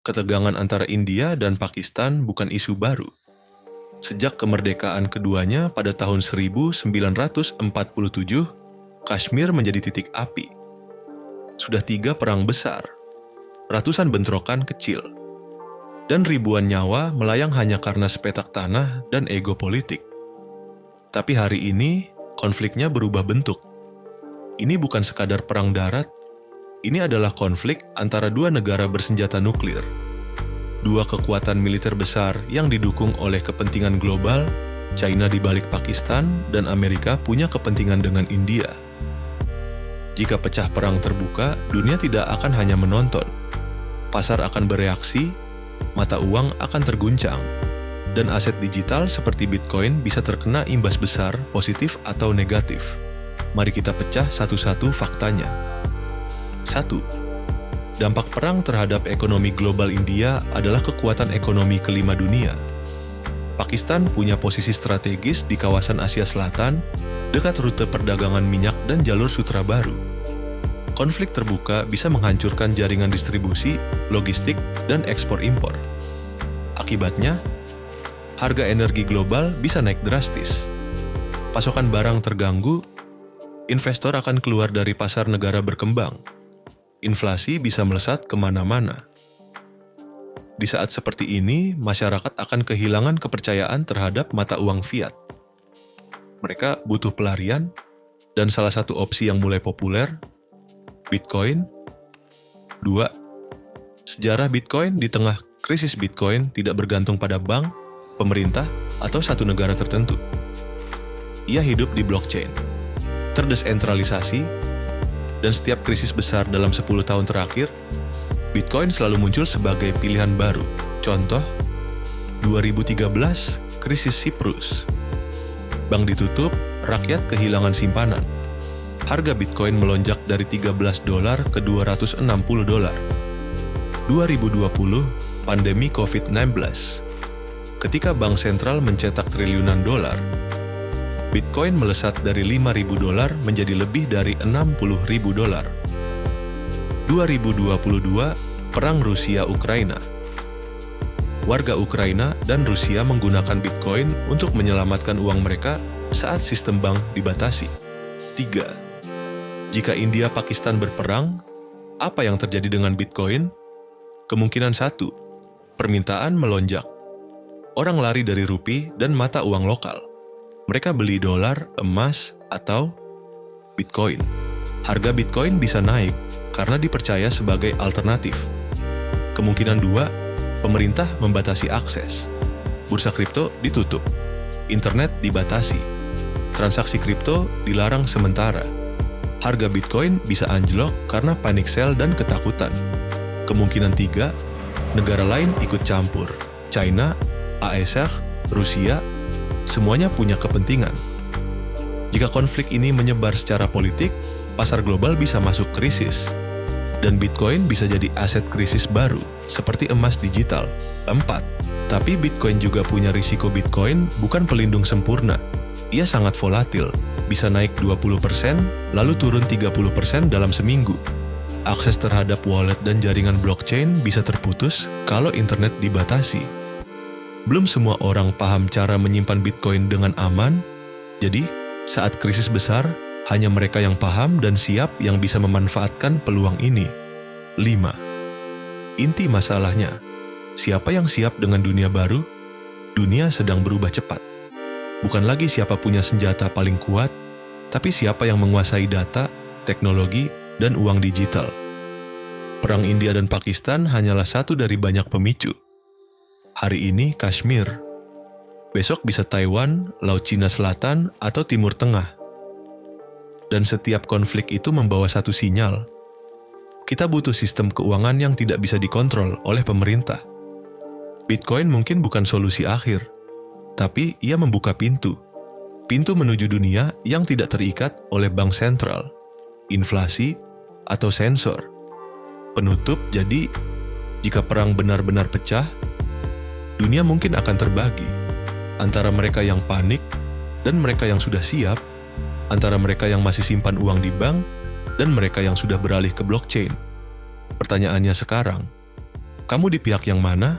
Ketegangan antara India dan Pakistan bukan isu baru. Sejak kemerdekaan keduanya pada tahun 1947, Kashmir menjadi titik api. Sudah 3 perang besar, ratusan bentrokan kecil, dan ribuan nyawa melayang hanya karena sepetak tanah dan ego politik. Tapi hari ini, konfliknya berubah bentuk. Ini bukan sekadar perang darat, ini adalah konflik antara 2 negara bersenjata nuklir. 2 kekuatan militer besar yang didukung oleh kepentingan global. China di balik Pakistan dan Amerika punya kepentingan dengan India. Jika pecah perang terbuka, dunia tidak akan hanya menonton. Pasar akan bereaksi, mata uang akan terguncang, dan aset digital seperti Bitcoin bisa terkena imbas besar, positif atau negatif. Mari kita pecah satu-satu faktanya. 1. Dampak perang terhadap ekonomi global. India adalah kekuatan ekonomi kelima dunia. Pakistan punya posisi strategis di kawasan Asia Selatan, dekat rute perdagangan minyak dan jalur sutra baru. Konflik terbuka bisa menghancurkan jaringan distribusi, logistik, dan ekspor-impor. Akibatnya, harga energi global bisa naik drastis. Pasokan barang terganggu, investor akan keluar dari pasar negara berkembang. Inflasi bisa melesat kemana-mana. Di saat seperti ini, masyarakat akan kehilangan kepercayaan terhadap mata uang fiat. Mereka butuh pelarian, dan salah satu opsi yang mulai populer, Bitcoin. 2. Sejarah Bitcoin. Di tengah krisis Bitcoin tidak bergantung pada bank, pemerintah, atau satu negara tertentu. Ia hidup di blockchain, terdesentralisasi, dan setiap krisis besar dalam 10 tahun terakhir, Bitcoin selalu muncul sebagai pilihan baru. Contoh, 2013, krisis Siprus. Bank ditutup, rakyat kehilangan simpanan. Harga Bitcoin melonjak dari $13 ke $260. 2020, pandemi COVID-19. Ketika bank sentral mencetak triliunan dolar, Bitcoin melesat dari $5.000 menjadi lebih dari $60.000. 2022, Perang Rusia-Ukraina. Warga Ukraina dan Rusia menggunakan Bitcoin untuk menyelamatkan uang mereka saat sistem bank dibatasi. 3. Jika India-Pakistan berperang, apa yang terjadi dengan Bitcoin? Kemungkinan 1. Permintaan melonjak. Orang lari dari rupiah dan mata uang lokal. Mereka beli dolar, emas, atau Bitcoin. Harga Bitcoin bisa naik karena dipercaya sebagai alternatif. Kemungkinan 2, pemerintah membatasi akses. Bursa kripto ditutup. Internet dibatasi. Transaksi kripto dilarang sementara. Harga Bitcoin bisa anjlok karena panic sell dan ketakutan. Kemungkinan 3, negara lain ikut campur. China, ASEAN, Rusia, semuanya punya kepentingan. Jika konflik ini menyebar secara politik, pasar global bisa masuk krisis. Dan Bitcoin bisa jadi aset krisis baru, seperti emas digital. 4. Tapi Bitcoin juga punya risiko. Bitcoin bukan pelindung sempurna. Ia sangat volatil, bisa naik 20%, lalu turun 30% dalam seminggu. Akses terhadap wallet dan jaringan blockchain bisa terputus kalau internet dibatasi. Belum semua orang paham cara menyimpan Bitcoin dengan aman, jadi saat krisis besar, hanya mereka yang paham dan siap yang bisa memanfaatkan peluang ini. 5. Inti masalahnya, siapa yang siap dengan dunia baru? Dunia sedang berubah cepat. Bukan lagi siapa punya senjata paling kuat, tapi siapa yang menguasai data, teknologi, dan uang digital. Perang India dan Pakistan hanyalah satu dari banyak pemicu. Hari ini Kashmir, besok bisa Taiwan, Laut Cina Selatan, atau Timur Tengah. Dan setiap konflik itu membawa satu sinyal. Kita butuh sistem keuangan yang tidak bisa dikontrol oleh pemerintah. Bitcoin mungkin bukan solusi akhir, tapi ia membuka pintu. Pintu menuju dunia yang tidak terikat oleh bank sentral, inflasi, atau sensor. Penutup, jadi jika perang benar-benar pecah, dunia mungkin akan terbagi antara mereka yang panik dan mereka yang sudah siap, antara mereka yang masih simpan uang di bank dan mereka yang sudah beralih ke blockchain. Pertanyaannya sekarang, Kamu di pihak yang mana?